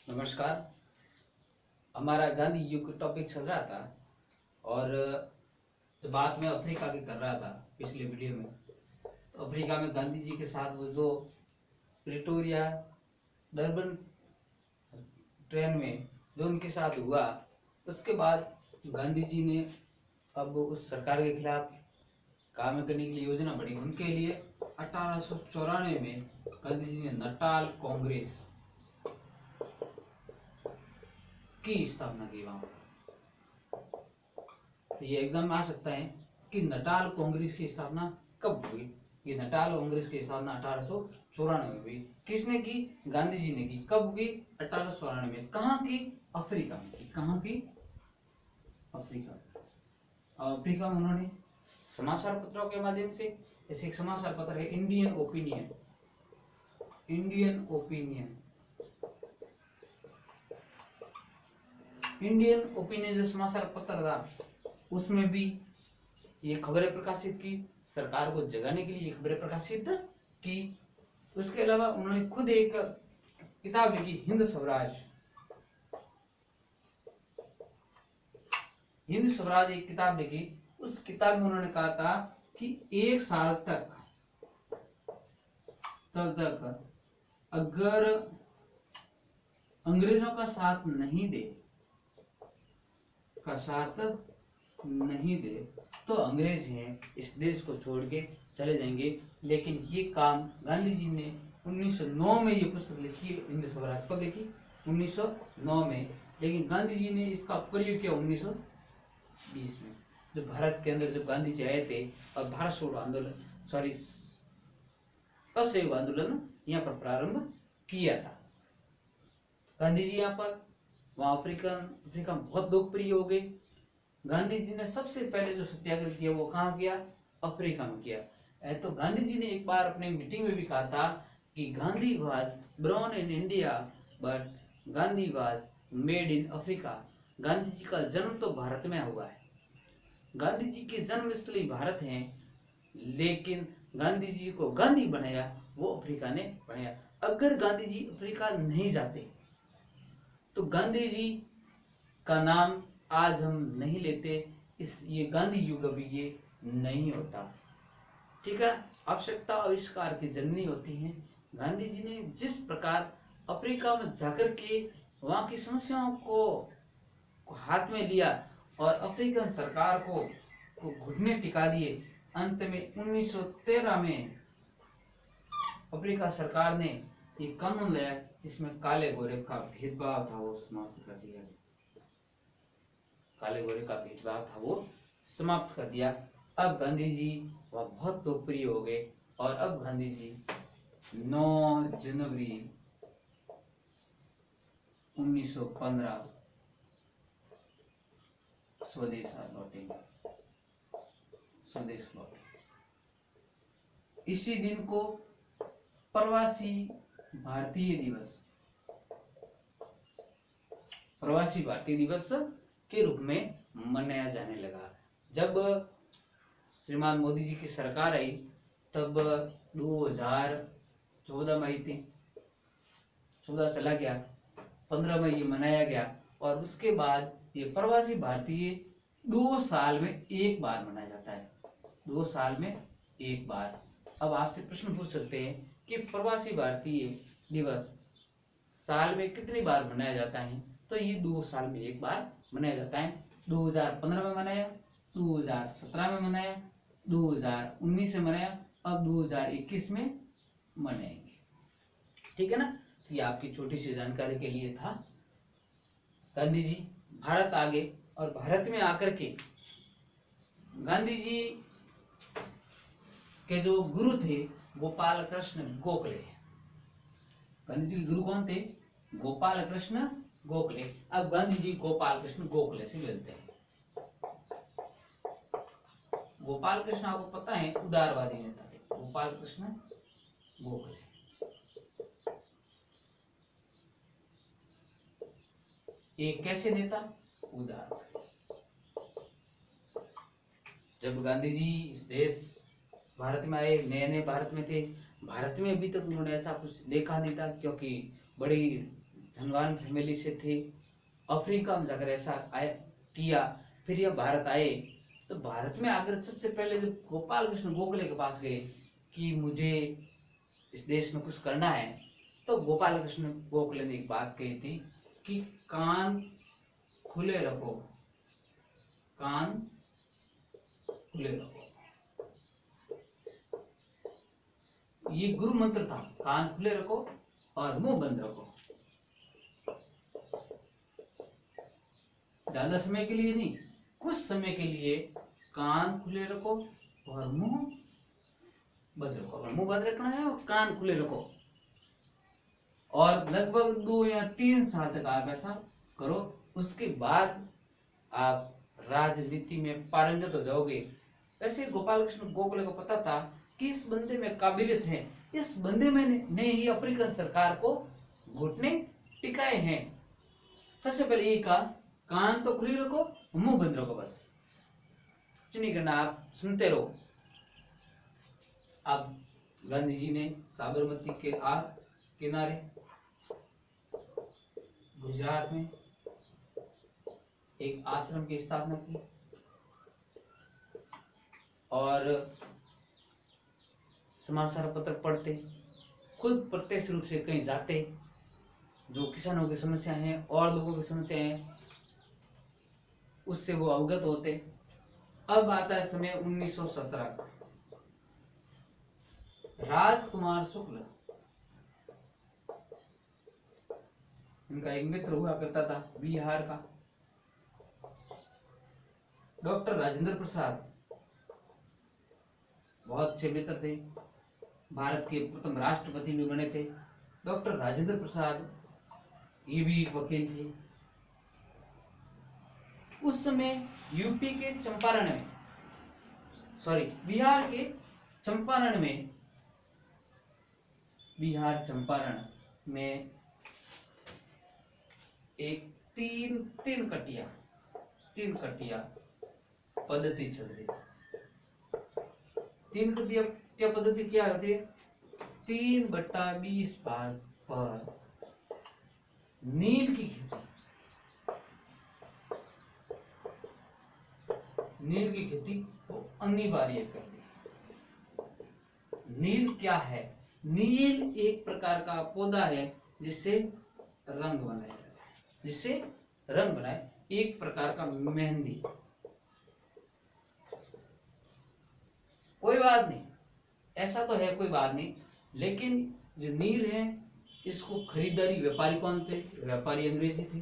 नमस्कार। हमारा गांधी युग टॉपिक चल रहा था और जो बात मैं अफ्रीका की कर रहा था पिछले वीडियो में, तो अफ्रीका में गांधी जी के साथ वो जो प्रिटोरिया डरबन ट्रेन में जो उनके साथ हुआ, उसके बाद गांधी जी ने अब उस सरकार के खिलाफ काम करने के लिए योजना बनी। उनके लिए 1894 में गांधी जी ने नटाल कांग्रेस की स्थापना की। वहां तो ये एग्जाम में आ सकता है कि नटाल कांग्रेस की स्थापना कब हुई। ये नटाल कांग्रेस की स्थापना 1894 में हुई। किसने की? गांधी जी ने की। कब हुई? 1894 में। कहाँ की? अफ्रीका में की। कहाँ की? अफ्रीका। अफ्रीका में उन्होंने समाचार पत्रों के माध्यम से, जैसे एक समाचार पत्र है Indian opinion. Indian opinion Indian opinion जो समाचार पत्र था, उसमें भी ये खबरें प्रकाशित की। सरकार को जगाने के लिए खबरें प्रकाशित की। उसके अलावा उन्होंने खुद एक किताब लिखी, हिंद स्वराज। हिंद स्वराज एक किताब लिखी। उस किताब में उन्होंने कहा था कि एक साल तक अगर अंग्रेजों का साथ नहीं दे तो अंग्रेज हैं इस देश को छोड़ के चले जाएंगे। लेकिन ये काम गांधी जी ने 1909 में ये पुस्तक लिखी है, हिंद स्वराज। कब लिखी? 1909 में। लेकिन गांधी जी ने इसका प्रयोग किया 1920 में, जब भारत के अंदर जब गांधी जी आए थे और भारत छोड़ो आंदोलन, असहयोग आंदोलन यहाँ पर प्रारंभ किया था गांधी जी। यहाँ पर वहां अफ्रीका बहुत लोकप्रिय हो गए। गांधी जी ने सबसे पहले जो सत्याग्रह किया वो कहाँ किया? अफ्रीका में किया। तो गांधी जी ने एक बार अपने मीटिंग में भी कहा था कि Gandhi was born in India but Gandhi was made in Africa. Gandhi ji का जन्म तो भारत में हुआ है, गांधी जी की जन्मस्थली भारत है, लेकिन गांधी जी को गांधी बनाया वो अफ्रीका ने बनाया। अगर गांधी जी अफ्रीका नहीं जाते तो गांधी जी का नाम आज हम नहीं लेते, ये गांधी युग अभी ये नहीं होता। ठीक है। आवश्यकता आविष्कार की जननी होती है। गांधी जी ने जिस प्रकार अफ्रीका में जाकर के वहां की समस्याओं को हाथ में लिया और अफ्रीकन सरकार को घुटने टिका दिए, अंत में 1913 में अफ्रीका सरकार ने एक कानून लाया, इसमें काले गोरे का भेदभाव था वो समाप्त कर दिया। काले गोरे का भेदभाव था वो समाप्त कर दिया। अब गांधी जी वह बहुत लोकप्रिय हो गए और अब गांधी जी 9 जनवरी 1915 स्वदेश लौटेंगे। स्वदेश लौटे। इसी दिन को प्रवासी भारतीय दिवस के रूप में मनाया जाने लगा। जब श्रीमान मोदी जी की सरकार आई तब 2014 में आई थी, 14 चला गया, 15 में ये मनाया गया और उसके बाद ये प्रवासी भारतीय 2 साल में एक बार मनाया जाता है। 2 साल में एक बार। अब आपसे प्रश्न पूछ सकते हैं कि प्रवासी भारतीय दिवस साल में कितनी बार मनाया जाता है? तो ये 2 साल में एक बार मनाया जाता है। 2015 में मनाया, 2017 में मनाया, 2019 में मनाया, अब 2021 में मनाएंगे। ठीक है ना। तो ये आपकी छोटी सी जानकारी के लिए था। गांधी जी भारत आ गए और भारत में आकर के गांधी जी के जो गुरु थे गोपाल कृष्ण गोखले। गांधी जी के गुरु कौन थे? गोपाल कृष्ण गोखले। अब गांधी जी गोपाल कृष्ण गोखले से मिलते हैं। गोपाल कृष्ण आपको पता है उदारवादी नेता थे, गोपाल कृष्ण गोखले। एक कैसे नेता? उदारवादी। जब गांधी जी इस देश भारत में आए, नए नए भारत में थे, भारत में अभी तक उन्होंने ऐसा कुछ देखा नहीं था, क्योंकि बड़ी धनवान फैमिली से थे, अफ्रीका में जाकर ऐसा किया, फिर यह भारत आए। तो भारत में आकर सबसे पहले जब गोपाल कृष्ण गोखले के पास गए कि मुझे इस देश में कुछ करना है, तो गोपाल कृष्ण गोखले ने एक बात कही थी कि कान खुले रखो, कान खुले रखो। ये गुरु मंत्र था, कान खुले रखो और मुंह बंद रखो। ज्यादा समय के लिए नहीं, कुछ समय के लिए कान खुले रखो और मुंह बंद रखो। और मुंह बंद रखना है और कान खुले रखो, और लगभग 2 या 3 साल तक आप ऐसा करो। उसके बाद आप राजनीति में पारंगत हो जाओगे। वैसे गोपाल कृष्ण गोखले को पता था कि इस बंदे में काबिलियत है, इस बंदे में ने ही अफ्रीकन सरकार को घुटने टिकाए हैं। सबसे पहले ये कहा, कान तो खुली रखो, मुंह बंद रखो, बस कुछ नहीं करना, आप सुनते रहो। अब गांधी जी ने साबरमती के किनारे गुजरात में एक आश्रम की स्थापना की, और समाचार पत्र पढ़ते, खुद प्रत्यक्ष रूप से कहीं जाते, जो किसानों की समस्या है और लोगों की समस्या है उससे वो अवगत होते। अब आता है समय 1917 का। राजकुमार शुक्ल, इनका एक मित्र हुआ करता था बिहार का, डॉक्टर राजेंद्र प्रसाद, बहुत अच्छे मित्र थे, भारत के प्रथम राष्ट्रपति भी बने थे डॉक्टर राजेंद्र प्रसाद। ये भी एक वकील थे। उस समय यूपी के चंपारण में, बिहार के चंपारण में, बिहार चंपारण में एक तीन कटिया पद्धति चल रही। 3 कटिया पद्धति क्या होती है? 3/20 भाग पर नील की खेती, नील की खेती को अनिवार्य कर दी। नील क्या है? नील एक प्रकार का पौधा है जिससे रंग बनाया जाता है, जिससे रंग बनाए, एक प्रकार का मेहंदी। कोई बात नहीं, ऐसा तो है, कोई बात नहीं, लेकिन जो नील है इसको खरीदारी व्यापारी कौन थे? व्यापारी अंग्रेजी थे।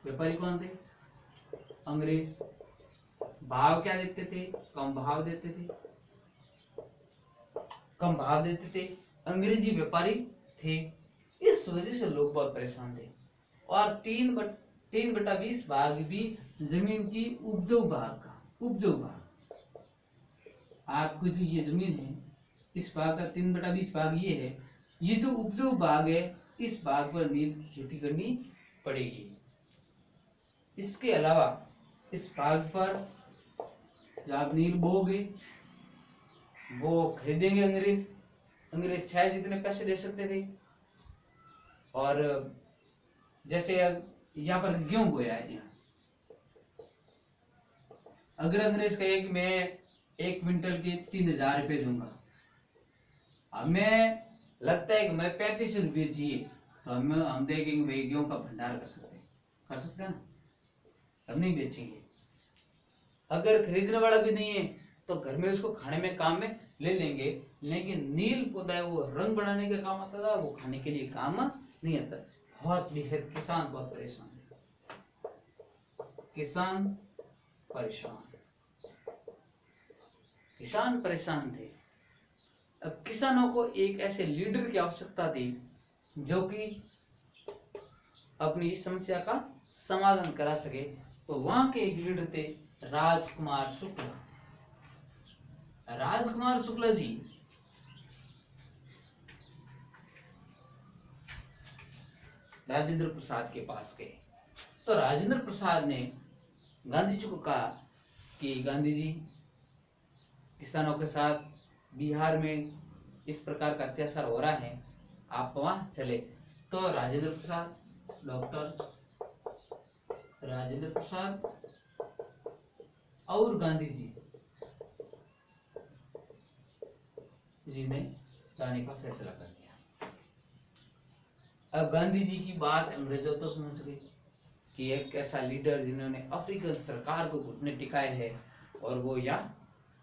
व्यापारी कौन थे? अंग्रेज। भाव क्या देते थे? कम भाव देते थे, कम भाव देते थे, अंग्रेजी व्यापारी थे। इस वजह से लोग बहुत परेशान थे। और 3/20 भाग भी जमीन की उपजाऊ भाग, आपको जो ये जमीन है इस भाग का 3/20 भाग ये है, ये जो उपजाऊ भाग है इस भाग पर नील की खेती करनी पड़ेगी। इसके अलावा इस भाग पर जो आप नील बोओगे वो खरीदेंगे अंग्रेज चाहे जितने पैसे दे सकते थे। और जैसे यहाँ पर गेहूं बोया है, यहाँ अगर अंग्रेज कहे कि मैं 1 क्विंटल के 3000 रुपये दूंगा, हमें लगता है कि मैं 35 रुपये चाहिए, तो हम देखेंगे भाई गेहूं का भंडार कर सकते हैं ना, हम नहीं बेचेंगे। अगर खरीदने वाला भी नहीं है तो घर में उसको खाने में काम में ले लेंगे। लेकिन नील पौधा है वो रंग बनाने के काम आता था, वो खाने के लिए काम नहीं आता। बहुत बेहद किसान बहुत परेशान थे, किसान परेशान थे। अब किसानों को एक ऐसे लीडर की आवश्यकता थी जो कि अपनी इस समस्या का समाधान करा सके। तो वहां के एक लीडर थे राजकुमार शुक्ला जी राजेंद्र प्रसाद के पास गए। तो राजेंद्र प्रसाद ने गांधी जी को कहा कि गांधी जी, किसानों के साथ बिहार में इस प्रकार का अत्याचार हो रहा है, आप वहां चले। तो राजेंद्र प्रसाद, डॉक्टर राजेंद्र प्रसाद और गांधी जी ने जाने का फैसला कर दिया। अब गांधी जी की बात अंग्रेजों तक पहुंच गई कि एक ऐसा लीडर जिन्होंने अफ्रीकन सरकार को घुटने टिकाए हैं और वो यहाँ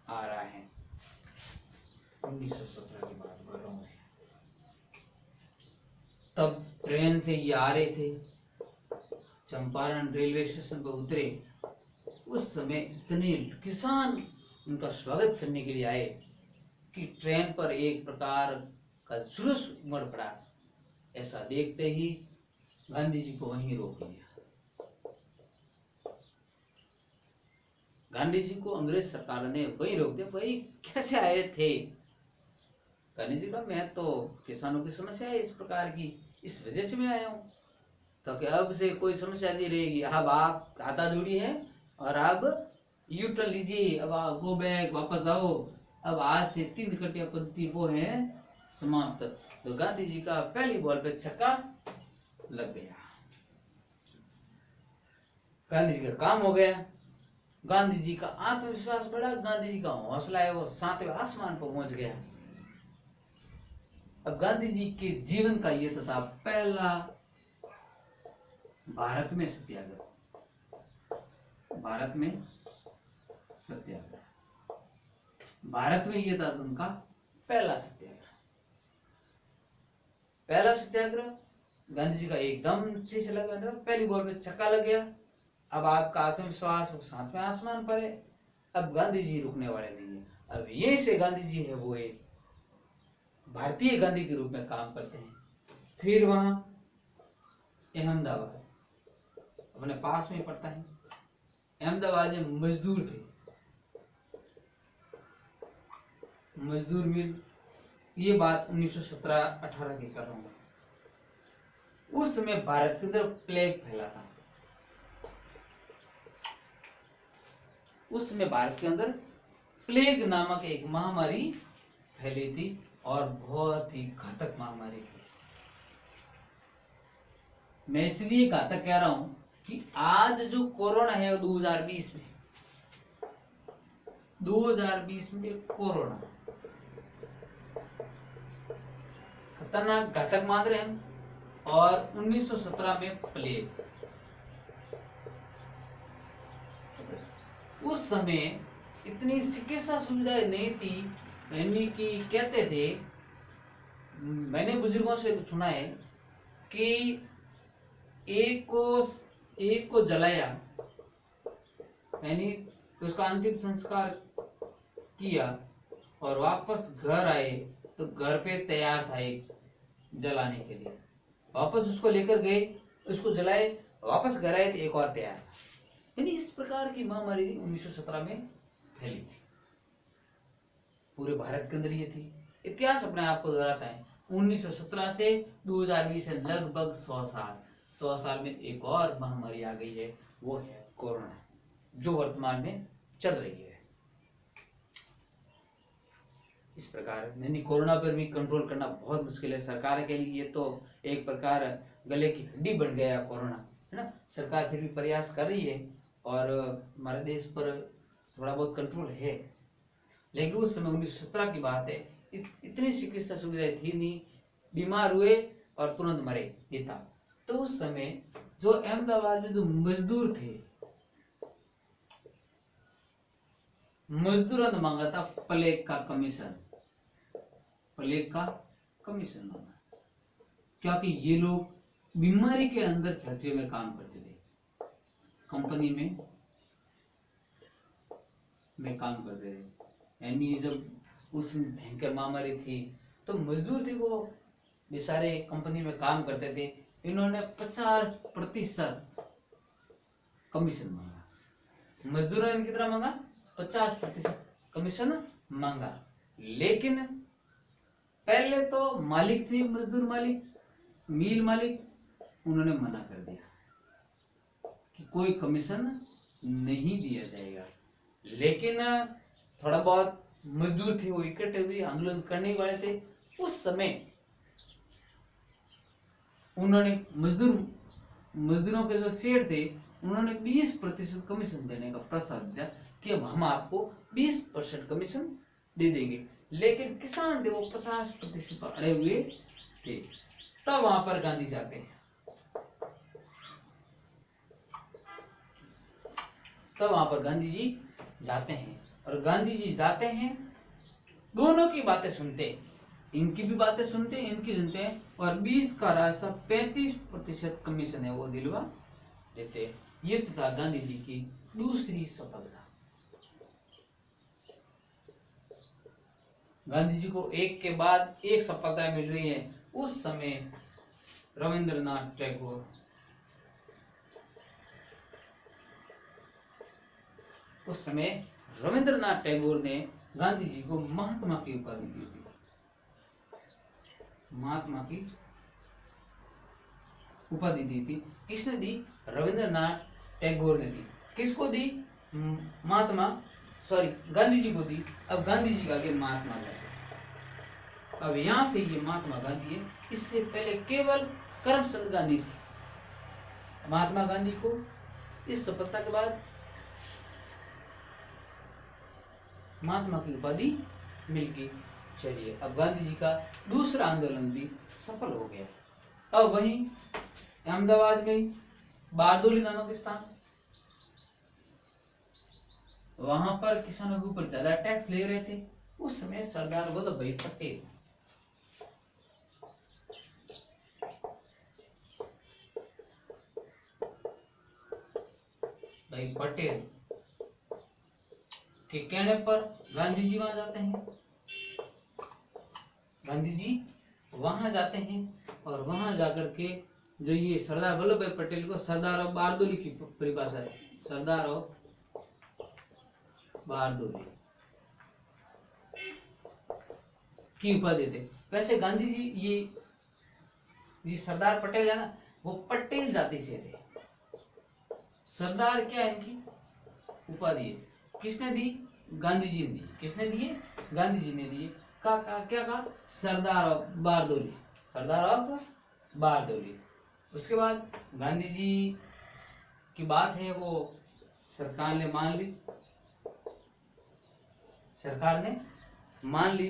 आ रहा है। 1917 की बात कर रहा हूँ। तब ट्रेन से ये आ रहे थे, चंपारण रेलवे स्टेशन पर उतरे। उस समय इतने किसान उनका स्वागत करने के लिए आए कि ट्रेन पर एक प्रकार का जुलूस उमड़ पड़ा। ऐसा देखते ही गांधी जी को वहीं रोक लिया। गांधी जी को अंग्रेज सरकार ने वहीं रोक दिया। भाई कैसे आए थे? गांधी जी का मैं तो किसानों की समस्या है इस प्रकार की, इस वजह से मैं आया हूँ। तो कि अब से कोई समस्या नहीं रहेगी, अब आप खाता जोड़ी है और अब यू टर्न लीजिए, अब आप गो बैक, वापस आओ। अब आज से 3 कट्टियापंथी वो है समाप्त। तो गांधी जी का पहली बॉल पे छक्का लग गया, गांधी जी का काम हो गया। गांधी जी का आत्मविश्वास बढ़ा, गांधी जी का हौसला है वो 7वें आसमान पर पहुंच गया। अब गांधी जी के जीवन का ये था पहला भारत में सत्याग्रह। भारत में सत्याग्रह, भारत में ये था उनका पहला सत्याग्रह। पहला सत्याग्रह गांधी जी का एकदम सही से लगा, पहली बॉल पे छक्का लग गया। अब आपका आत्मविश्वास वो 7वें आसमान पर है। अब गांधी जी रुकने वाले नहीं है। अब यही से गांधी जी है वो एक भारतीय गांधी के रूप में काम करते हैं। फिर वहां अहमदाबाद अपने पास में पड़ता है। अहमदाबाद में मजदूर थे, मजदूर मिल। ये बात 1917-18 की कर रहा हूं। उस समय भारत के अंदर प्लेग फैला था। उस समय भारत के अंदर प्लेग नामक एक महामारी फैली थी और बहुत ही घातक महामारी थी। मैं इसलिए घातक कह रहा हूं कि आज जो कोरोना है 2020 में कोरोना खतरनाक घातक मान रहे हम, और 1917 में प्लेग। उस समय इतनी चिकित्सा सुविधाएं नहीं थी, यानी कि कहते थे, मैंने बुजुर्गों से सुना है कि एक को जलाया, यानी उसका अंतिम संस्कार किया और वापस घर आए तो घर पे तैयार था एक जलाने के लिए। वापस उसको लेकर गए, उसको जलाए, वापस घर आए तो एक और तैयार था। यानी इस प्रकार की महामारी 1917 में फैली थी। पूरे भारत के अंदर ये थी। इतिहास अपने आप को दोहराता है। 1917 से 2020 है लगभग 100 साल में एक और महामारी आ गई है, वो है कोरोना, जो वर्तमान में चल रही है। इस प्रकार नहीं, कोरोना पर भी कंट्रोल करना बहुत मुश्किल है सरकार के लिए। तो एक प्रकार गले की हड्डी बन गया कोरोना, है ना। सरकार फिर भी प्रयास कर रही है और हमारे देश पर थोड़ा बहुत कंट्रोल है। लेकिन उस समय 1917 की बात है, इतनी चिकित्सा सुविधाएं थी नहीं, बीमार हुए और तुरंत मरे, ये था। तो उस समय जो अहमदाबाद में जो मजदूर थे, मजदूरों ने मांगा था प्लेग का कमीशन, प्लेग का कमीशन मांगा, क्योंकि ये लोग बीमारी के अंदर फैक्ट्री में काम करते थे, कंपनी में काम करते थे। यानी जब उस भयंकर महामारी थी तो मजदूर थे, वो बेचारे कंपनी में काम करते थे। इन्होंने 50% कमीशन मांगा। मजदूरों ने कितना मांगा? 50% कमीशन मांगा। लेकिन पहले तो मालिक थे, मजदूर मालिक, मिल मालिक, उन्होंने मना कर दिया कि कोई कमीशन नहीं दिया जाएगा। लेकिन थोड़ा बहुत मजदूर थे, वो इकट्ठे हुए आंदोलन करने वाले थे। उस समय उन्होंने मजदूरों के जो शेठ थे उन्होंने 20% कमीशन देने का प्रस्ताव दिया कि हम आपको 20% कमीशन दे देंगे, लेकिन किसान थे वो 50% पर अड़े हुए थे। तब वहां पर गांधी जाते हैं, तब वहां पर गांधी जी जाते हैं, और गांधी जी जाते हैं, दोनों की बातें सुनते हैं, इनकी भी बातें सुनते हैं, इनकी सुनते हैं, और 20 का रास्ता 35% कमीशन है वो दिलवा देते हैं। ये तो था गांधी जी की दूसरी सफलता। गांधी जी को एक के बाद एक सफलता मिल रही है। उस समय रविंद्रनाथ टैगोर, उस समय रविंद्रनाथ टैगोर ने गांधी जी को महात्मा की उपाधि दी थी। महात्मा की उपाधि दी थी। किसने दी? रविंद्रनाथ टैगोर ने दी। किसको दी? महात्मा गांधी जी को दी। अब गांधी जी का आगे महात्मा गांधी। अब यहां से ये महात्मा गांधी है। इससे पहले केवल करमचंद गांधी थे। महात्मा गांधी को इस सफलता के बाद महात्मा की उपाधि मिल गई। चलिए, अब गांधी जी का दूसरा आंदोलन भी सफल हो गया। अब वहीं अहमदाबाद में बारदोली नामक स्थान, वहां पर किसानों के ऊपर ज्यादा टैक्स ले रहे थे। उस समय सरदार वल्लभ भाई पटेल, के कहने पर गांधी जी वहां जाते हैं। गांधी जी वहां जाते हैं और वहां जाकर के जो ये सरदार वल्लभ भाई पटेल को सरदार ऑफ बारदोली की परिभाषा है, सरदार ऑफ बारदोली की उपाधि देते। वैसे गांधी जी ये सरदार पटेल है ना, वो पटेल जाति से थे। सरदार क्या है इनकी उपाधि है। किसने दी? गांधी जी ने दी। किसने दिए? गांधी जी ने दिए। क्या कहा? Sardar of Bardoli, Sardar of Bardoli. उसके बाद गांधी जी की बात है वो सरकार ने मान ली, सरकार ने मान ली।